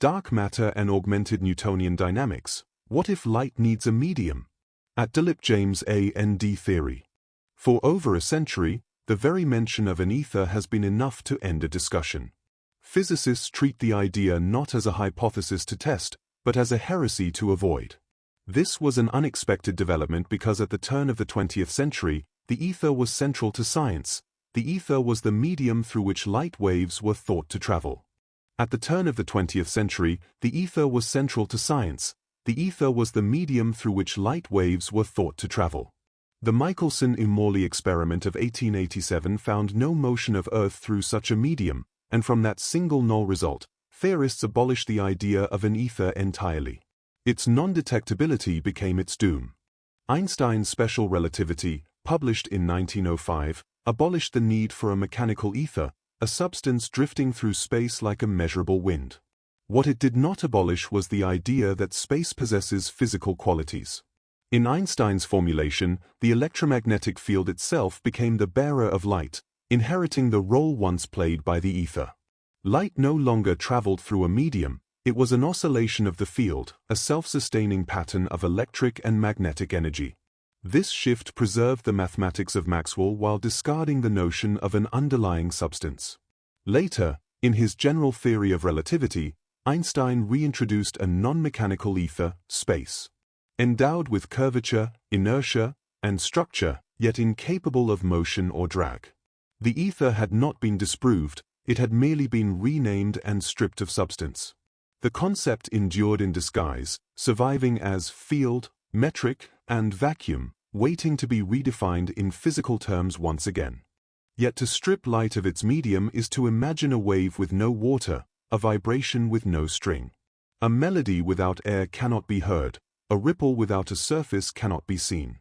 Dark matter and augmented Newtonian dynamics. What if light needs a medium? At Dilip James A.N.D. theory. For over a century, the very mention of an ether has been enough to end a discussion. Physicists treat the idea not as a hypothesis to test, but as a heresy to avoid. This was an unexpected development because at the turn of the 20th century, the ether was central to science. The ether was the medium through which light waves were thought to travel. At the turn of the 20th century, the ether was central to science. The ether was the medium through which light waves were thought to travel. The Michelson-Morley experiment of 1887 found no motion of Earth through such a medium, and from that single null result, theorists abolished the idea of an ether entirely. Its non-detectability became its doom. Einstein's special relativity, published in 1905, abolished the need for a mechanical ether, a substance drifting through space like a measurable wind. What it did not abolish was the idea that space possesses physical qualities. In Einstein's formulation, the electromagnetic field itself became the bearer of light, inheriting the role once played by the ether. Light no longer traveled through a medium, it was an oscillation of the field, a self-sustaining pattern of electric and magnetic energy. This shift preserved the mathematics of Maxwell while discarding the notion of an underlying substance. Later, in his general theory of relativity, Einstein reintroduced a non-mechanical ether, space. Endowed with curvature, inertia, and structure, yet incapable of motion or drag. The ether had not been disproved, it had merely been renamed and stripped of substance. The concept endured in disguise, surviving as field, metric, and vacuum, waiting to be redefined in physical terms once again. Yet to strip light of its medium is to imagine a wave with no water, a vibration with no string. A melody without air cannot be heard, a ripple without a surface cannot be seen.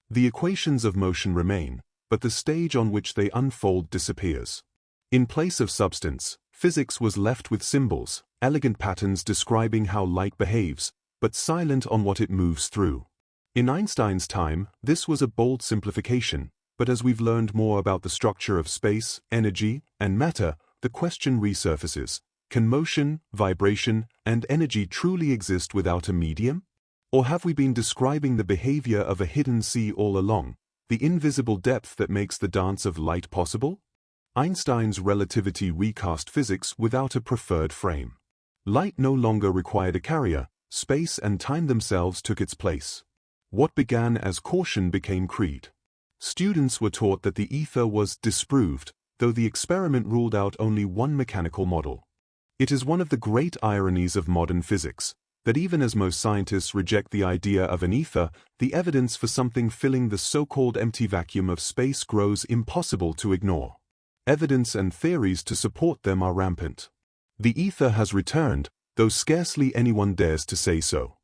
The equations of motion remain, but the stage on which they unfold disappears. In place of substance, physics was left with symbols, elegant patterns describing how light behaves, but silent on what it moves through. In Einstein's time, this was a bold simplification, but as we've learned more about the structure of space, energy, and matter, the question resurfaces: can motion, vibration, and energy truly exist without a medium? Or have we been describing the behavior of a hidden sea all along, the invisible depth that makes the dance of light possible? Einstein's relativity recast physics without a preferred frame. Light no longer required a carrier, space and time themselves took its place. What began as caution became creed. Students were taught that the ether was disproved, though the experiment ruled out only one mechanical model. It is one of the great ironies of modern physics, that even as most scientists reject the idea of an ether, the evidence for something filling the so-called empty vacuum of space grows impossible to ignore. Evidence and theories to support them are rampant. The ether has returned, though scarcely anyone dares to say so.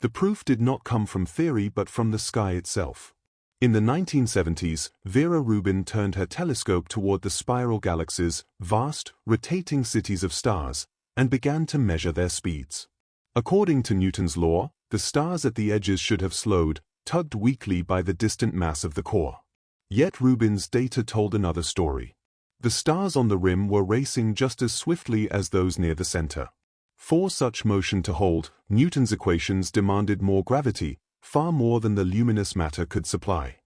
The proof did not come from theory but from the sky itself. In the 1970s, Vera Rubin turned her telescope toward the spiral galaxies, vast, rotating cities of stars, and began to measure their speeds. According to Newton's law, the stars at the edges should have slowed, tugged weakly by the distant mass of the core. Yet Rubin's data told another story. The stars on the rim were racing just as swiftly as those near the center. For such motion to hold, Newton's equations demanded more gravity, far more than the luminous matter could supply.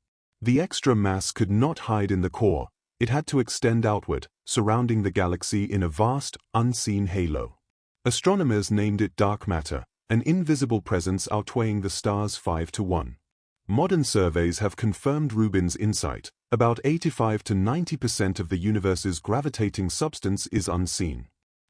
The extra mass could not hide in the core, it had to extend outward, surrounding the galaxy in a vast, unseen halo. Astronomers named it dark matter, an invisible presence outweighing the stars 5-1. Modern surveys have confirmed Rubin's insight. About 85 to 90% of the universe's gravitating substance is unseen.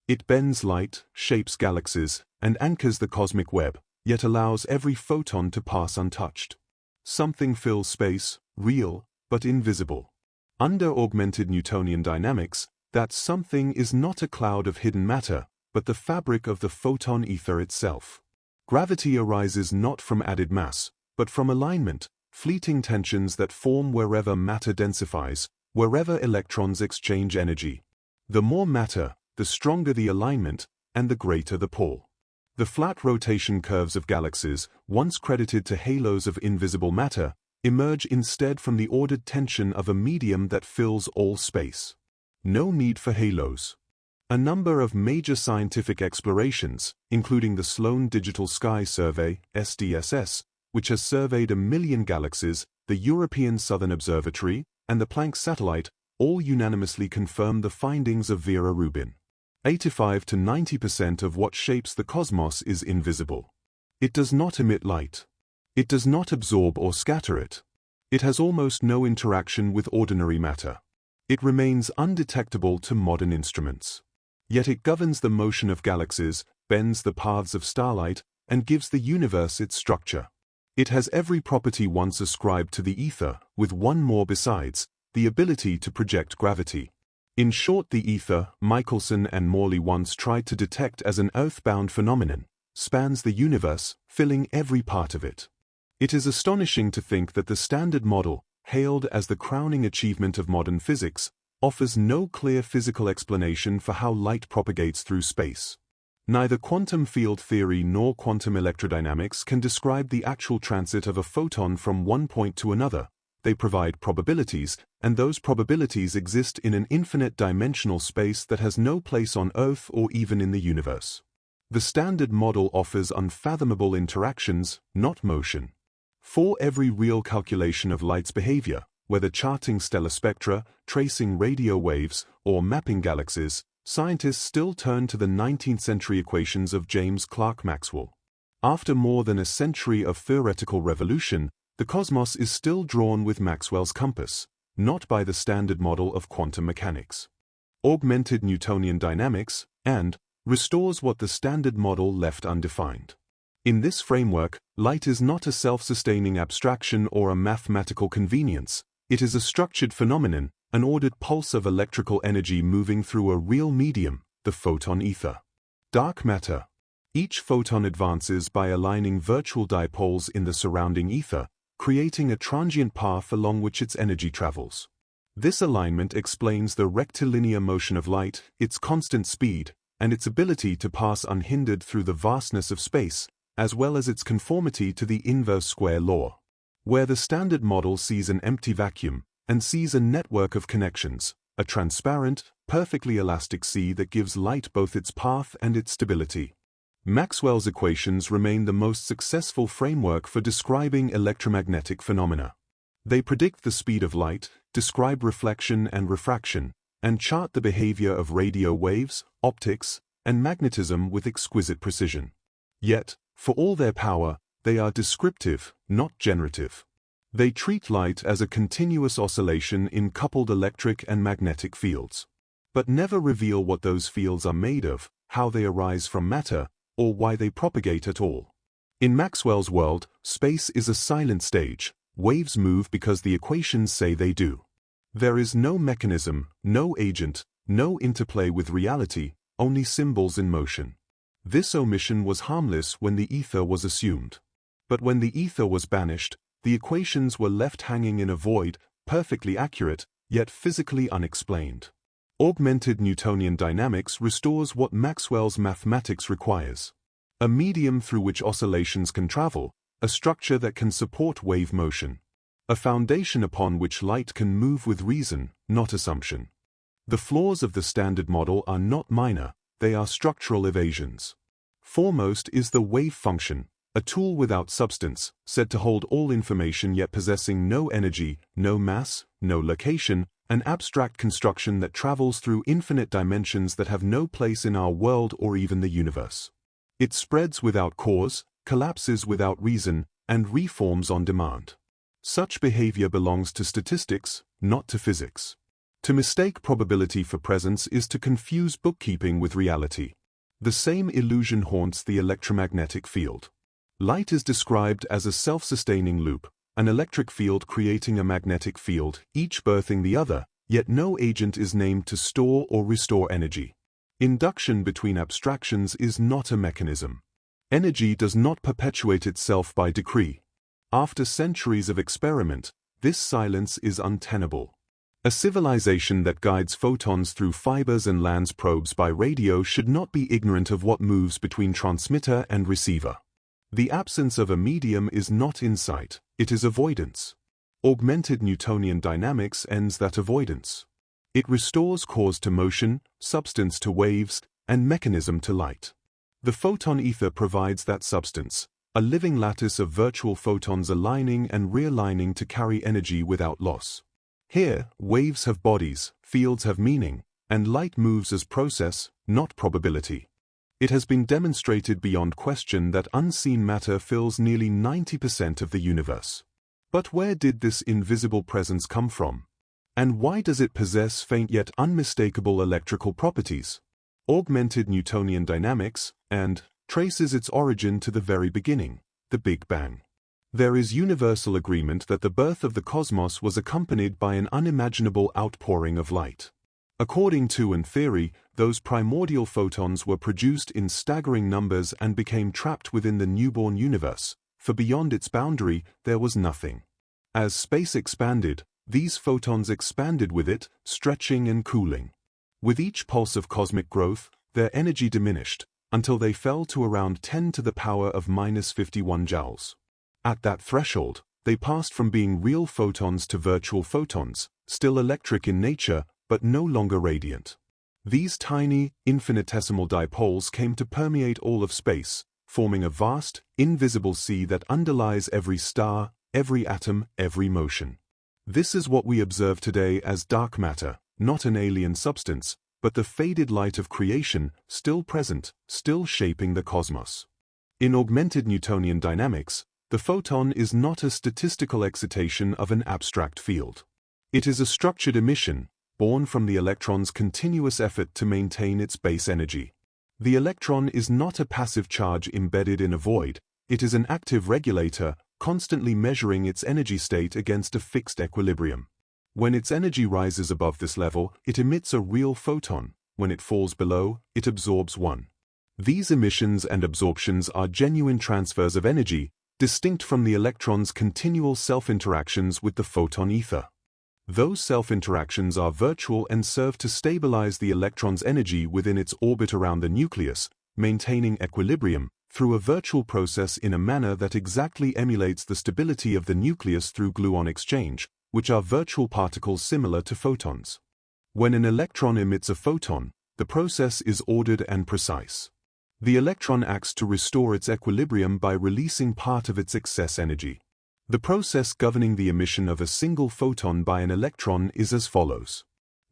It bends light, shapes galaxies, and anchors the cosmic web, yet allows every photon to pass untouched. Something fills space, real, but invisible. Under augmented Newtonian dynamics, that something is not a cloud of hidden matter, but the fabric of the photon ether itself. Gravity arises not from added mass, but from alignment, fleeting tensions that form wherever matter densifies, wherever electrons exchange energy. The more matter, the stronger the alignment, and the greater the pull. The flat rotation curves of galaxies, once credited to halos of invisible matter, emerge instead from the ordered tension of a medium that fills all space. No need for halos. A number of major scientific explorations, including the Sloan Digital Sky Survey, SDSS, which has surveyed 1 million galaxies, the European Southern Observatory, and the Planck satellite, all unanimously confirm the findings of Vera Rubin. 85 to 90% of what shapes the cosmos is invisible. It does not emit light. It does not absorb or scatter it. It has almost no interaction with ordinary matter. It remains undetectable to modern instruments. Yet it governs the motion of galaxies, bends the paths of starlight, and gives the universe its structure. It has every property once ascribed to the ether, with one more besides, the ability to project gravity. In short, the ether, Michelson and Morley once tried to detect as an earthbound phenomenon, spans the universe, filling every part of it. It is astonishing to think that the Standard Model, hailed as the crowning achievement of modern physics, offers no clear physical explanation for how light propagates through space. Neither quantum field theory nor quantum electrodynamics can describe the actual transit of a photon from one point to another. They provide probabilities, and those probabilities exist in an infinite dimensional space that has no place on Earth or even in the universe. The Standard Model offers unfathomable interactions, not motion. For every real calculation of light's behavior, whether charting stellar spectra, tracing radio waves, or mapping galaxies, scientists still turn to the 19th century equations of James Clerk Maxwell. After more than a century of theoretical revolution, the cosmos is still drawn with Maxwell's compass, not by the Standard Model of quantum mechanics. Augmented Newtonian Dynamics, and restores what the Standard Model left undefined. In this framework, light is not a self-sustaining abstraction or a mathematical convenience. It is a structured phenomenon, an ordered pulse of electrical energy moving through a real medium, the photon ether. Dark matter. Each photon advances by aligning virtual dipoles in the surrounding ether, creating a transient path along which its energy travels. This alignment explains the rectilinear motion of light, its constant speed, and its ability to pass unhindered through the vastness of space, as well as its conformity to the inverse square law. Where the Standard Model sees an empty vacuum, and sees a network of connections, a transparent, perfectly elastic sea that gives light both its path and its stability. Maxwell's equations remain the most successful framework for describing electromagnetic phenomena. They predict the speed of light, describe reflection and refraction, and chart the behavior of radio waves, optics, and magnetism with exquisite precision. Yet, for all their power, they are descriptive, not generative. They treat light as a continuous oscillation in coupled electric and magnetic fields, but never reveal what those fields are made of, how they arise from matter, or why they propagate at all. In Maxwell's world, space is a silent stage. Waves move because the equations say they do. There is no mechanism, no agent, no interplay with reality, only symbols in motion. This omission was harmless when the ether was assumed. But when the ether was banished, the equations were left hanging in a void, perfectly accurate, yet physically unexplained. Augmented Newtonian dynamics restores what Maxwell's mathematics requires. A medium through which oscillations can travel, a structure that can support wave motion. A foundation upon which light can move with reason, not assumption. The flaws of the Standard Model are not minor, they are structural evasions. Foremost is the wave function, a tool without substance, said to hold all information yet possessing no energy, no mass, no location, an abstract construction that travels through infinite dimensions that have no place in our world or even the universe. It spreads without cause, collapses without reason, and reforms on demand. Such behavior belongs to statistics, not to physics. To mistake probability for presence is to confuse bookkeeping with reality. The same illusion haunts the electromagnetic field. Light is described as a self-sustaining loop, an electric field creating a magnetic field, each birthing the other, yet no agent is named to store or restore energy. Induction between abstractions is not a mechanism. Energy does not perpetuate itself by decree. After centuries of experiment, this silence is untenable. A civilization that guides photons through fibers and lands probes by radio should not be ignorant of what moves between transmitter and receiver. The absence of a medium is not insight, it is avoidance. Augmented Newtonian dynamics ends that avoidance. It restores cause to motion, substance to waves, and mechanism to light. The photon ether provides that substance, a living lattice of virtual photons aligning and realigning to carry energy without loss. Here, waves have bodies, fields have meaning, and light moves as process, not probability. It has been demonstrated beyond question that unseen matter fills nearly 90% of the universe. But where did this invisible presence come from? And why does it possess faint yet unmistakable electrical properties? Augmented Newtonian Dynamics, and traces its origin to the very beginning, the Big Bang. There is universal agreement that the birth of the cosmos was accompanied by an unimaginable outpouring of light. According to an theory, those primordial photons were produced in staggering numbers and became trapped within the newborn universe, for beyond its boundary there was nothing. As space expanded, these photons expanded with it, stretching and cooling. With each pulse of cosmic growth, their energy diminished, until they fell to around 10 to the power of minus 51 joules. At that threshold, they passed from being real photons to virtual photons, still electric in nature, but no longer radiant. These tiny, infinitesimal dipoles came to permeate all of space, forming a vast, invisible sea that underlies every star, every atom, every motion. This is what we observe today as dark matter, not an alien substance, but the faded light of creation, still present, still shaping the cosmos. In augmented Newtonian dynamics, the photon is not a statistical excitation of an abstract field. It is a structured emission, born from the electron's continuous effort to maintain its base energy. The electron is not a passive charge embedded in a void, it is an active regulator, constantly measuring its energy state against a fixed equilibrium. When its energy rises above this level, it emits a real photon. When it falls below, it absorbs one. These emissions and absorptions are genuine transfers of energy, distinct from the electron's continual self-interactions with the photon ether. Those self-interactions are virtual and serve to stabilize the electron's energy within its orbit around the nucleus, maintaining equilibrium, through a virtual process in a manner that exactly emulates the stability of the nucleus through gluon exchange, which are virtual particles similar to photons. When an electron emits a photon, the process is ordered and precise. The electron acts to restore its equilibrium by releasing part of its excess energy. The process governing the emission of a single photon by an electron is as follows.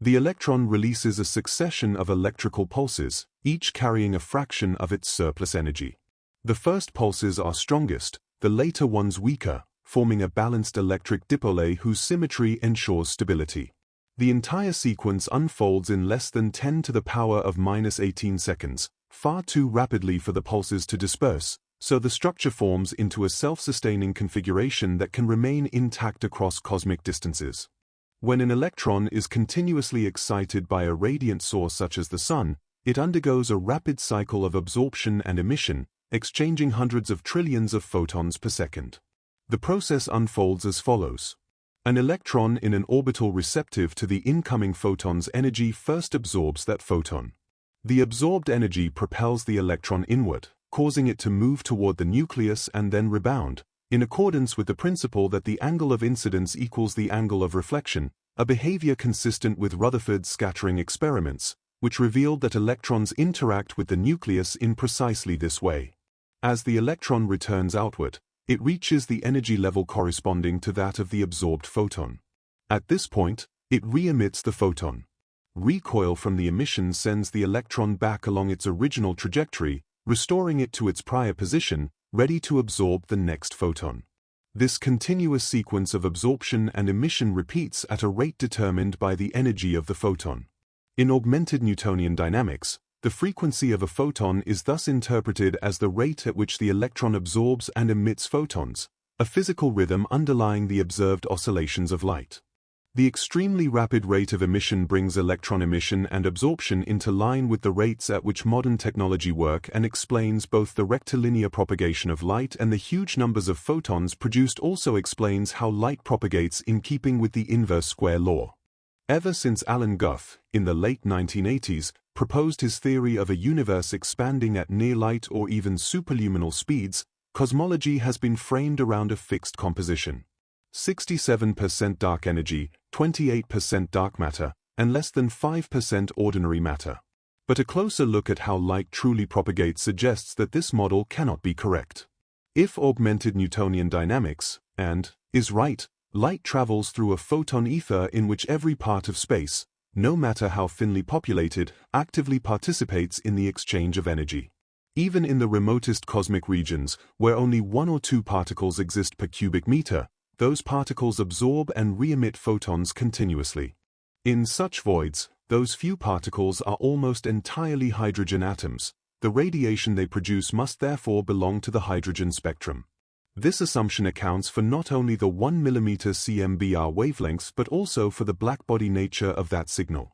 The electron releases a succession of electrical pulses, each carrying a fraction of its surplus energy. The first pulses are strongest, the later ones weaker, forming a balanced electric dipole whose symmetry ensures stability. The entire sequence unfolds in less than 10 to the power of minus 18 seconds, far too rapidly for the pulses to disperse, so the structure forms into a self-sustaining configuration that can remain intact across cosmic distances. When an electron is continuously excited by a radiant source such as the Sun, it undergoes a rapid cycle of absorption and emission, exchanging hundreds of trillions of photons per second. The process unfolds as follows. An electron in an orbital receptive to the incoming photon's energy first absorbs that photon. The absorbed energy propels the electron inward, causing it to move toward the nucleus and then rebound, in accordance with the principle that the angle of incidence equals the angle of reflection, a behavior consistent with Rutherford's scattering experiments, which revealed that electrons interact with the nucleus in precisely this way. As the electron returns outward, it reaches the energy level corresponding to that of the absorbed photon. At this point, it re-emits the photon. Recoil from the emission sends the electron back along its original trajectory, restoring it to its prior position, ready to absorb the next photon. This continuous sequence of absorption and emission repeats at a rate determined by the energy of the photon. In augmented Newtonian dynamics, the frequency of a photon is thus interpreted as the rate at which the electron absorbs and emits photons, a physical rhythm underlying the observed oscillations of light. The extremely rapid rate of emission brings electron emission and absorption into line with the rates at which modern technology work and explains both the rectilinear propagation of light and the huge numbers of photons produced. Also explains how light propagates in keeping with the inverse square law. Ever since Alan Guth, in the late 1980s, proposed his theory of a universe expanding at near-light or even superluminal speeds, cosmology has been framed around a fixed composition. 67% dark energy, 28% dark matter, and less than 5% ordinary matter. But a closer look at how light truly propagates suggests that this model cannot be correct. If augmented Newtonian dynamics, is right, light travels through a photon ether in which every part of space, no matter how thinly populated, actively participates in the exchange of energy. Even in the remotest cosmic regions, where only 1 or 2 particles exist per cubic meter, those particles absorb and re-emit photons continuously. In such voids, those few particles are almost entirely hydrogen atoms. The radiation they produce must therefore belong to the hydrogen spectrum. This assumption accounts for not only the 1 mm cMBR wavelengths but also for the blackbody nature of that signal.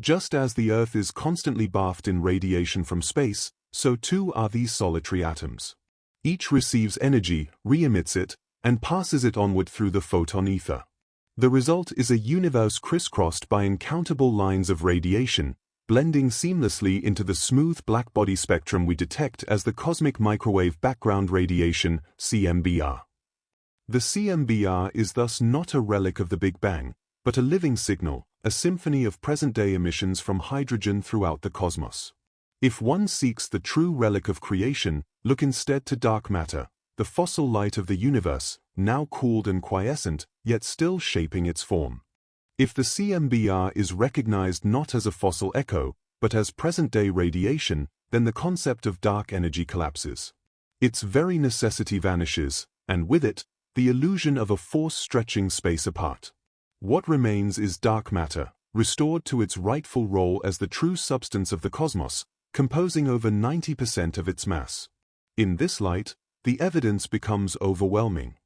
Just as the Earth is constantly bathed in radiation from space, so too are these solitary atoms. Each receives energy, re-emits it, and passes it onward through the photon ether. The result is a universe crisscrossed by incountable lines of radiation, blending seamlessly into the smooth blackbody spectrum we detect as the cosmic microwave background radiation, cMBR. The cMBR is thus not a relic of the Big Bang, but a living signal, a symphony of present-day emissions from hydrogen throughout the cosmos. If one seeks the true relic of creation, look instead to dark matter, the fossil light of the universe, now cooled and quiescent, yet still shaping its form. If the cMBR is recognized not as a fossil echo, but as present-day radiation, then the concept of dark energy collapses. Its very necessity vanishes, and with it, the illusion of a force stretching space apart. What remains is dark matter, restored to its rightful role as the true substance of the cosmos, composing over 90% of its mass. In this light, the evidence becomes overwhelming.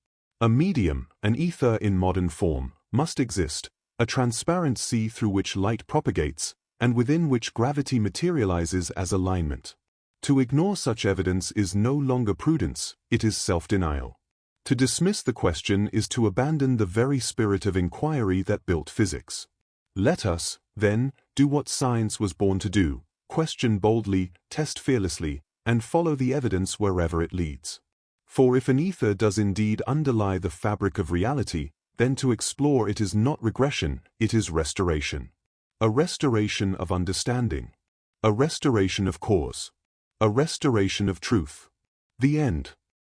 A medium, an ether in modern form, must exist, a transparent sea through which light propagates, and within which gravity materializes as alignment. To ignore such evidence is no longer prudence, it is self-denial. To dismiss the question is to abandon the very spirit of inquiry that built physics. Let us, then, do what science was born to do, question boldly, test fearlessly, and follow the evidence wherever it leads. For if an ether does indeed underlie the fabric of reality, then to explore it is not regression, it is restoration. A restoration of understanding. A restoration of cause. A restoration of truth. The end.